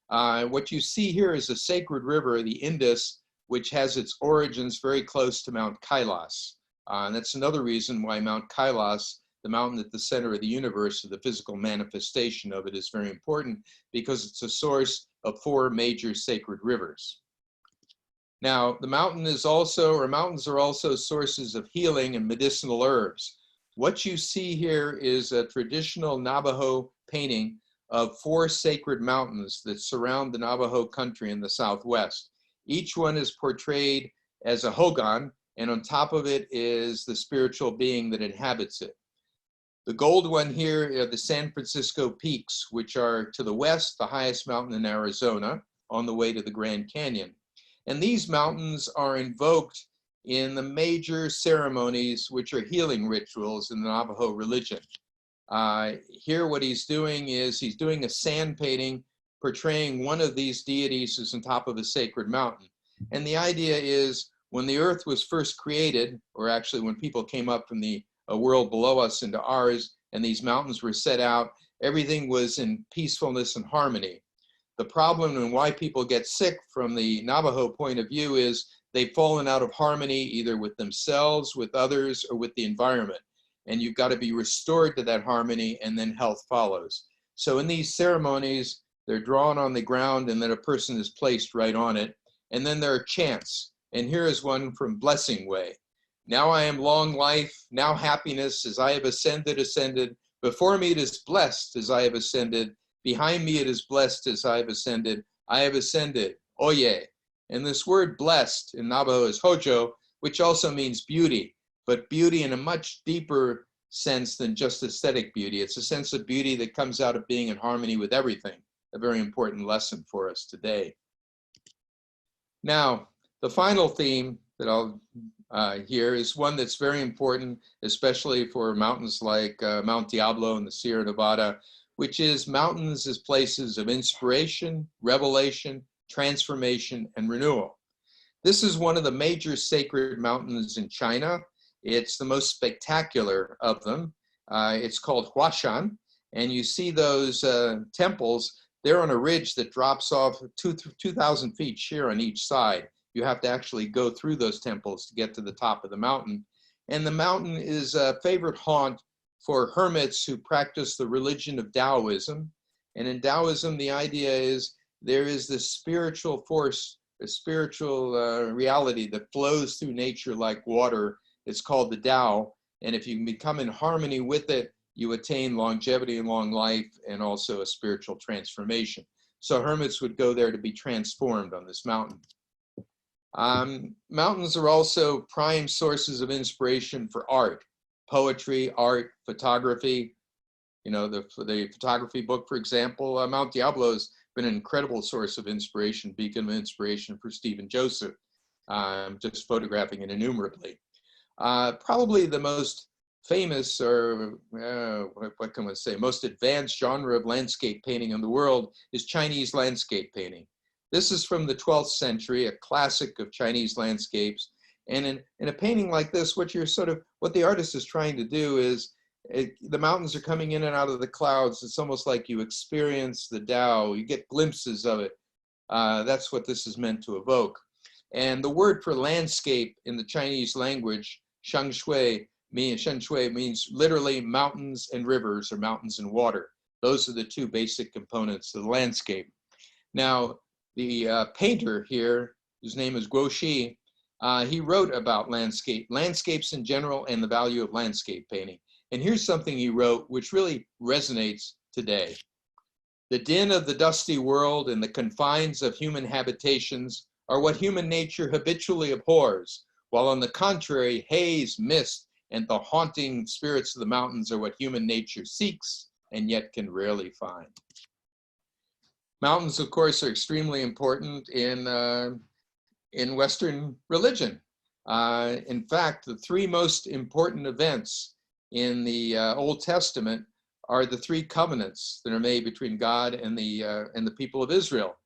What you see here is a sacred river, the Indus, which has its origins very close to Mount Kailas. And that's another reason why Mount Kailas, the mountain at the center of the universe, or the physical manifestation of it, is very important because it's a source of 4 major sacred rivers. Now, mountains are also sources of healing and medicinal herbs. What you see here is a traditional Navajo painting of 4 sacred mountains that surround the Navajo country in the Southwest. Each one is portrayed as a hogan, and on top of it is the spiritual being that inhabits it. The gold one here are the San Francisco Peaks, which are to the west, the highest mountain in Arizona, on the way to the Grand Canyon. And these mountains are invoked in the major ceremonies, which are healing rituals in the Navajo religion. Here what he's doing is he's doing a sand painting portraying one of these deities as on top of a sacred mountain. And the idea is when the earth was first created, or actually when people came up from the world below us into ours, and these mountains were set out, everything was in peacefulness and harmony. The problem and why people get sick from the Navajo point of view is they've fallen out of harmony either with themselves, with others, or with the environment. And you've got to be restored to that harmony, and then health follows. So in these ceremonies, they're drawn on the ground and then a person is placed right on it. And then there are chants. And here is one from Blessing Way. Now I am long life, now happiness, as I have ascended. Before me it is blessed as I have ascended. Behind me it is blessed as I have ascended. I have ascended, oye. And this word blessed in Navajo is hojo, which also means beauty, but beauty in a much deeper sense than just aesthetic beauty. It's a sense of beauty that comes out of being in harmony with everything, a very important lesson for us today. Now, the final theme that I'll here is one that's very important, especially for mountains like Mount Diablo in the Sierra Nevada, which is mountains as places of inspiration, revelation, transformation, and renewal. This is one of the major sacred mountains in China. It's the most spectacular of them. It's called Huashan, and you see those temples. They're on a ridge that drops off 2,000 feet sheer on each side. You have to actually go through those temples to get to the top of the mountain. And the mountain is a favorite haunt for hermits who practice the religion of Taoism. And in Taoism, the idea is there is this spiritual force, a spiritual reality that flows through nature like water It's called the Tao. And if you can become in harmony with it, you attain longevity and long life and also a spiritual transformation. So hermits would go there to be transformed on this mountain. Mountains are also prime sources of inspiration for art, poetry, art, photography. You know, the photography book, for example, Mount Diablo has been an incredible source of inspiration, beacon of inspiration for Stephen Joseph, just photographing it innumerably. Probably the most famous, or what can one say, most advanced genre of landscape painting in the world is Chinese landscape painting. This is from the 12th century, a classic of Chinese landscapes. And in a painting like this, what the artist is trying to do is, the mountains are coming in and out of the clouds. It's almost like you experience the Tao, you get glimpses of it. That's what this is meant to evoke. And the word for landscape in the Chinese language, shangshui means literally mountains and rivers, or mountains and water. Those are the two basic components of the landscape. Now, the painter here, whose name is Guo Xi, he wrote about landscapes in general, and the value of landscape painting. And here's something he wrote which really resonates today. The din of the dusty world and the confines of human habitations are what human nature habitually abhors, while on the contrary, haze, mist, and the haunting spirits of the mountains are what human nature seeks and yet can rarely find. Mountains, of course, are extremely important in Western religion. In fact, the three most important events in the Old Testament are the three covenants that are made between God and the people of Israel.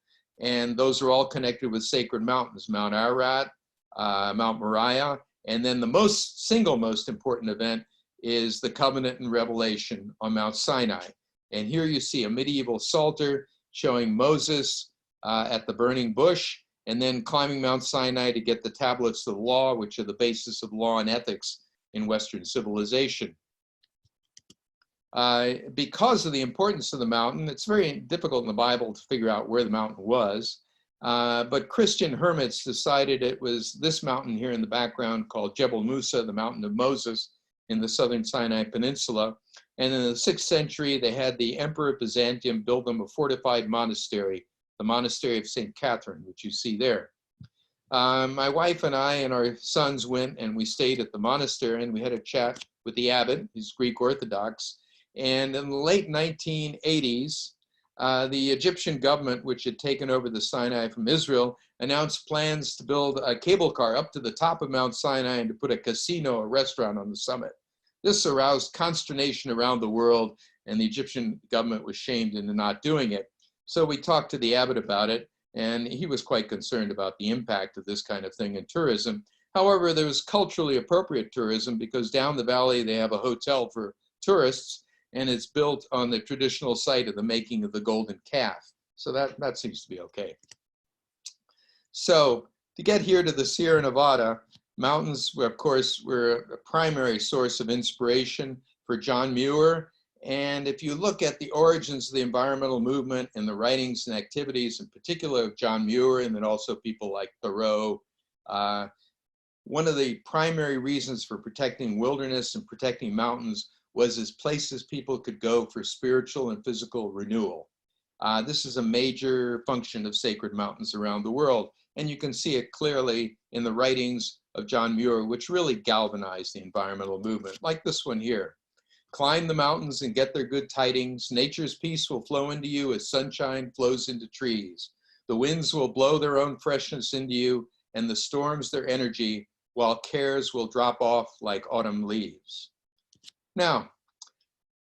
And those are all connected with sacred mountains, Mount Ararat, Mount Moriah, and then the single most important event is the covenant in Revelation on Mount Sinai. And here you see a medieval psalter showing Moses at the burning bush, and then climbing Mount Sinai to get the tablets of the law, which are the basis of law and ethics in Western civilization. Because of the importance of the mountain, it's very difficult in the Bible to figure out where the mountain was, but Christian hermits decided it was this mountain here in the background called Jebel Musa, the mountain of Moses in the southern Sinai Peninsula. And in the 6th century, they had the Emperor of Byzantium build them a fortified monastery, the monastery of St. Catherine, which you see there. My wife and I and our sons went and we stayed at the monastery, and we had a chat with the abbot. He's Greek Orthodox. And in the late 1980s, the Egyptian government, which had taken over the Sinai from Israel, announced plans to build a cable car up to the top of Mount Sinai and to put a casino, a restaurant on the summit. This aroused consternation around the world, and the Egyptian government was shamed into not doing it. So we talked to the abbot about it, and he was quite concerned about the impact of this kind of thing in tourism. However, there was culturally appropriate tourism, because down the valley they have a hotel for tourists, and it's built on the traditional site of the making of the golden calf. So that seems to be okay. So to get here to the Sierra Nevada, mountains, of course, were a primary source of inspiration for John Muir. And if you look at the origins of the environmental movement and the writings and activities, in particular of John Muir, and then also people like Thoreau, one of the primary reasons for protecting wilderness and protecting mountains was as places people could go for spiritual and physical renewal. This is a major function of sacred mountains around the world. And you can see it clearly in the writings of John Muir, which really galvanized the environmental movement, like this one here. Climb the mountains and get their good tidings. Nature's peace will flow into you as sunshine flows into trees. The winds will blow their own freshness into you, and the storms their energy, while cares will drop off like autumn leaves. Now,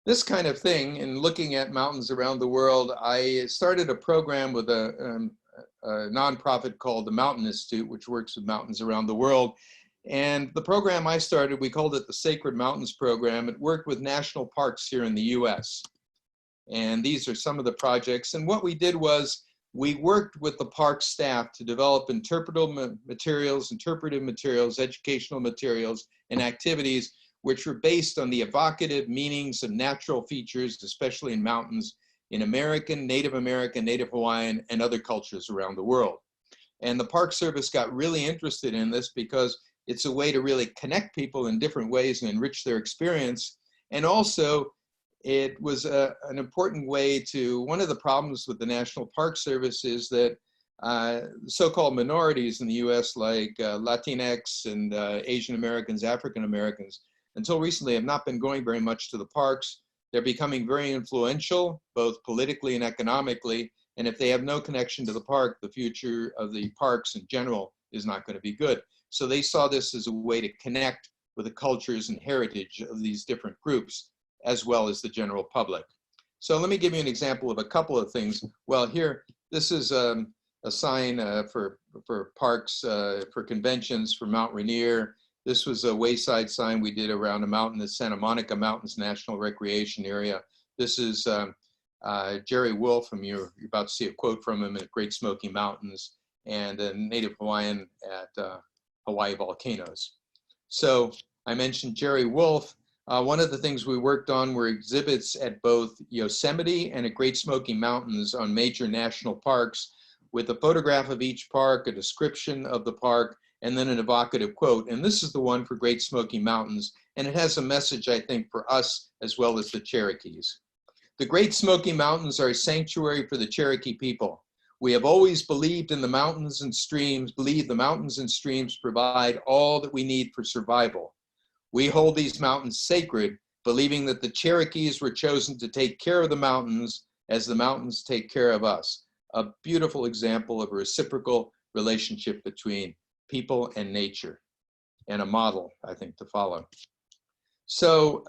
this kind of thing, in looking at mountains around the world, I started a program with a nonprofit called the Mountain Institute, which works with mountains around the world. And the program I started, we called it the Sacred Mountains Program. It worked with national parks here in the US. And these are some of the projects. And what we did was we worked with the park staff to develop interpretive materials, educational materials, and activities which were based on the evocative meanings of natural features, especially in mountains, in American, Native Hawaiian, and other cultures around the world. And the Park Service got really interested in this because It's a way to really connect people in different ways and enrich their experience. And also, it was an important way to, one of the problems with the National Park Service is that so-called minorities in the US, like Latinx and Asian Americans, African Americans, until recently have not been going very much to the parks. They're becoming very influential, both politically and economically. And if they have no connection to the park, the future of the parks in general is not going to be good. So they saw this as a way to connect with the cultures and heritage of these different groups, as well as the general public. So let me give you an example of a couple of things. Well, here, this is a sign for parks, for conventions, for Mount Rainier. This was a wayside sign we did around a mountain, the Santa Monica Mountains National Recreation Area. This is Jerry Wolf, and you're about to see a quote from him at Great Smoky Mountains, and a Native Hawaiian at Hawaii Volcanoes. So I mentioned Jerry Wolf. One of the things we worked on were exhibits at both Yosemite and at Great Smoky Mountains on major national parks, with a photograph of each park, a description of the park, and then an evocative quote. And this is the one for Great Smoky Mountains, and it has a message, I think, for us as well as the Cherokees. The Great Smoky Mountains are a sanctuary for the Cherokee people. We have always believed in the mountains and streams, believe the mountains and streams provide all that we need for survival. We hold these mountains sacred, believing that the Cherokees were chosen to take care of the mountains as the mountains take care of us. A beautiful example of a reciprocal relationship between people and nature, and a model, I think, to follow. So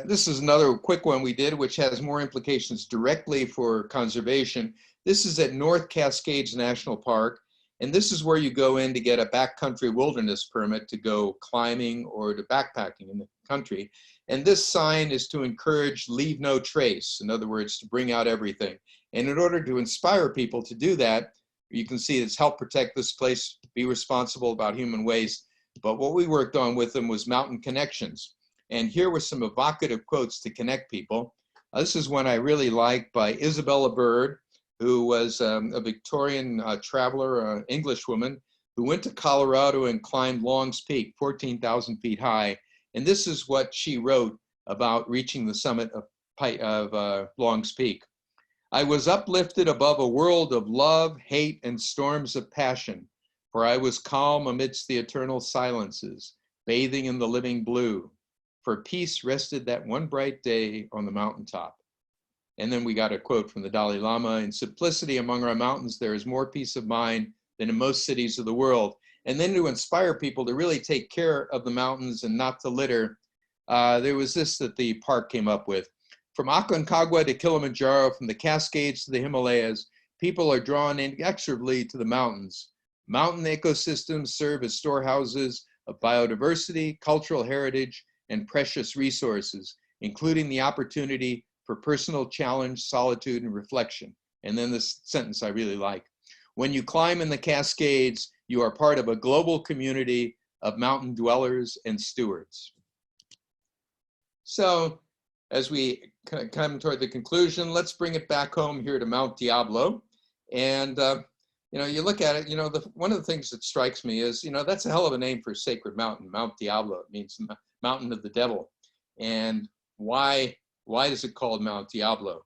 this is another quick one we did, which has more implications directly for conservation. This is at North Cascades National Park, and this is where you go in to get a backcountry wilderness permit to go climbing or to backpacking in the country. And this sign is to encourage leave no trace, in other words, to bring out everything. And in order to inspire people to do that, you can see it's help protect this place, be responsible about human waste. But what we worked on with them was mountain connections. And here were some evocative quotes to connect people. This is one I really liked by Isabella Bird, who was a Victorian traveler, English woman, who went to Colorado and climbed Long's Peak, 14,000 feet high. And this is what she wrote about reaching the summit of Long's Peak. I was uplifted above a world of love, hate, and storms of passion, for I was calm amidst the eternal silences, bathing in the living blue. For peace rested that one bright day on the mountaintop. And then we got a quote from the Dalai Lama, in simplicity among our mountains, there is more peace of mind than in most cities of the world. And then to inspire people to really take care of the mountains and not to litter, there was this that the park came up with. From Aconcagua to Kilimanjaro, from the Cascades to the Himalayas, people are drawn inexorably to the mountains. Mountain ecosystems serve as storehouses of biodiversity, cultural heritage, and precious resources, including the opportunity for personal challenge, solitude, and reflection. And then this sentence I really like. When you climb in the Cascades, you are part of a global community of mountain dwellers and stewards. So as we come toward the conclusion, let's bring it back home here to Mount Diablo. And you look at it, one of the things that strikes me is, that's a hell of a name for a sacred mountain, Mount Diablo. It means mountain of the devil. And why is it called Mount Diablo?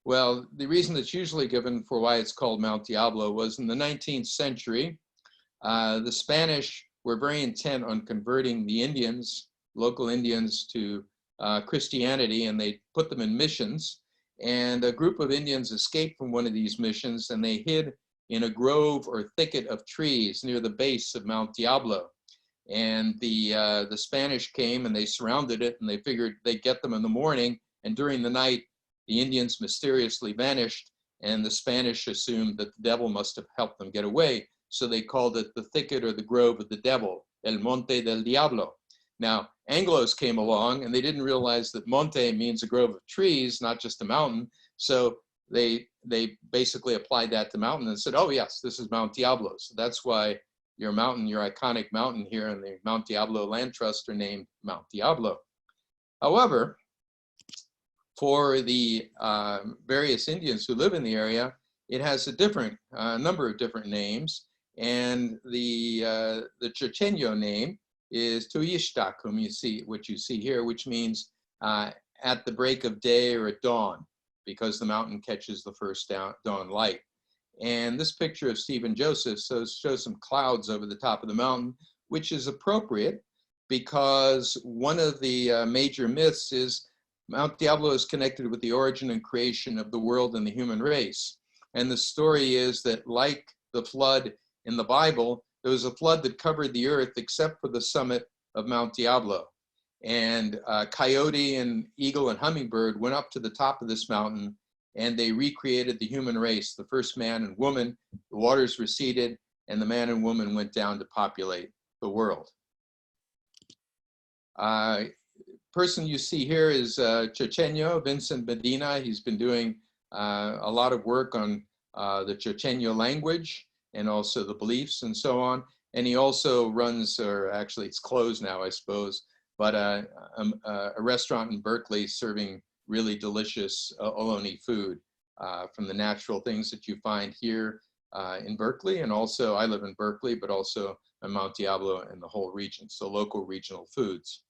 Well, the reason that's usually given for why it's called Mount Diablo was in the 19th century, the Spanish were very intent on converting the Indians, local Indians, to Christianity, and they put them in missions. And a group of Indians escaped from one of these missions, and they hid in a grove or thicket of trees near the base of Mount Diablo. And the Spanish came and they surrounded it, and they figured they'd get them in the morning. And during the night, the Indians mysteriously vanished, and the Spanish assumed that the devil must have helped them get away. So they called it the thicket or the grove of the devil, El Monte del Diablo. Now, Anglos came along and they didn't realize that monte means a grove of trees, not just a mountain. So they basically applied that to mountain and said, oh yes, this is Mount Diablo. So that's why your mountain, your iconic mountain here in the Mount Diablo Land Trust are named Mount Diablo. However, for the various Indians who live in the area, it has a different number of different names. And the Chochenyo name is Tuyishtak, whom you see, what you see here, which means at the break of day or at dawn, because the mountain catches the first dawn light. And this picture of Stephen Joseph shows some clouds over the top of the mountain, which is appropriate because one of the major myths is Mount Diablo is connected with the origin and creation of the world and the human race. And the story is that, like the flood in the Bible, there was a flood that covered the earth except for the summit of Mount Diablo. And coyote and eagle and hummingbird went up to the top of this mountain, and they recreated the human race, the first man and woman. The waters receded, and the man and woman went down to populate the world. Person you see here is Chochenyo, Vincent Medina. He's been doing a lot of work on the Chochenyo language and also the beliefs and so on. And he also runs, or actually it's closed now, I suppose, but a restaurant in Berkeley serving really delicious Ohlone food from the natural things that you find here in Berkeley. And also, I live in Berkeley, but also in Mount Diablo and the whole region, so local regional foods.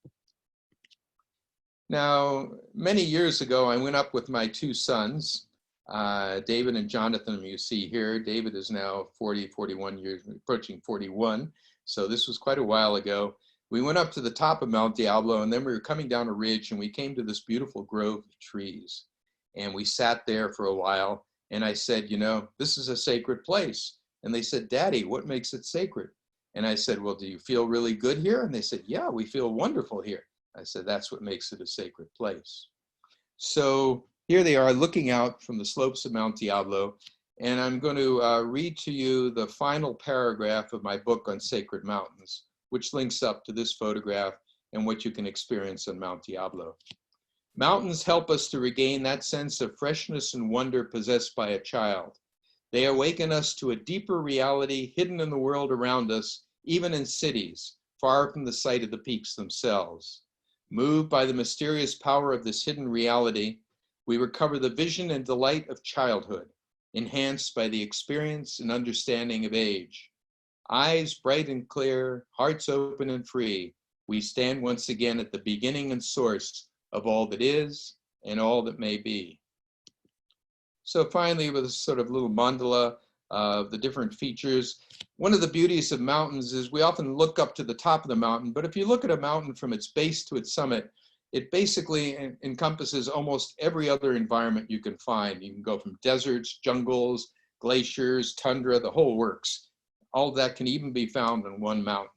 Now, many years ago, I went up with my two sons, David and Jonathan, you see here. David is now 41 years, approaching 41. So this was quite a while ago. We went up to the top of Mount Diablo, and then we were coming down a ridge, and we came to this beautiful grove of trees. And we sat there for a while, and I said, you know, this is a sacred place. And they said, Daddy, what makes it sacred? And I said, well, do you feel really good here? And they said, yeah, we feel wonderful here. I said, that's what makes it a sacred place. So here they are looking out from the slopes of Mount Diablo, and I'm going to read to you the final paragraph of my book on sacred mountains, which links up to this photograph and what you can experience on Mount Diablo. Mountains help us to regain that sense of freshness and wonder possessed by a child. They awaken us to a deeper reality hidden in the world around us, even in cities, far from the sight of the peaks themselves. Moved by the mysterious power of this hidden reality, we recover the vision and delight of childhood, enhanced by the experience and understanding of age. Eyes bright and clear, hearts open and free, we stand once again at the beginning and source of all that is and all that may be. So finally, with a sort of little mandala of the different features, one of the beauties of mountains is we often look up to the top of the mountain, but if you look at a mountain from its base to its summit, it basically encompasses almost every other environment you can find. You can go from deserts, jungles, glaciers, tundra, the whole works. All of that can even be found on one mountain.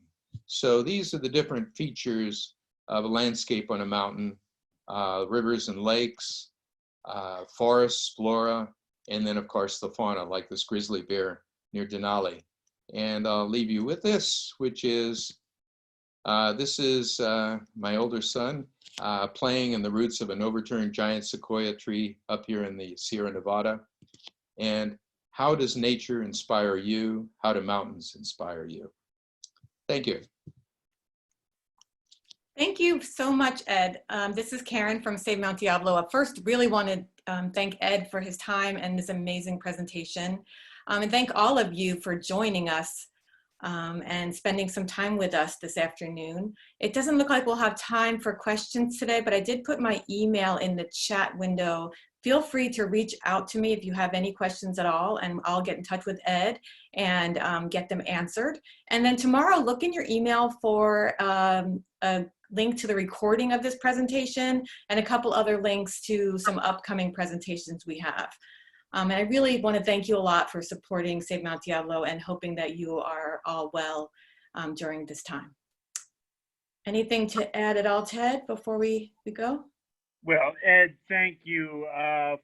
So these are the different features of a landscape on a mountain, rivers and lakes, forests, flora, and then of course the fauna, like this grizzly bear near Denali. And I'll leave you with this, which is, this is my older son playing in the roots of an overturned giant sequoia tree up here in the Sierra Nevada. And how does nature inspire you? How do mountains inspire you? Thank you. Thank you so much, Ed. This is Karen from Save Mount Diablo. I first really want to thank Ed for his time and this amazing presentation. And thank all of you for joining us and spending some time with us this afternoon. It doesn't look like we'll have time for questions today, but I did put my email in the chat window. Feel free to reach out to me if you have any questions at all, and I'll get in touch with Ed and get them answered. And then tomorrow, look in your email for a link to the recording of this presentation and a couple other links to some upcoming presentations we have. And I really want to thank you a lot for supporting Save Mount Diablo and hoping that you are all well during this time. Anything to add at all, Ted, before we go? Well, Ed, thank you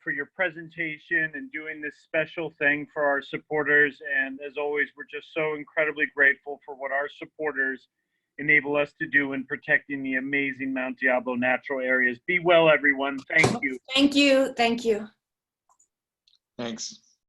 for your presentation and doing this special thing for our supporters. And as always, we're just so incredibly grateful for what our supporters enable us to do in protecting the amazing Mount Diablo natural areas. Be well, everyone. Thank you. Thank you. Thank you. Thanks.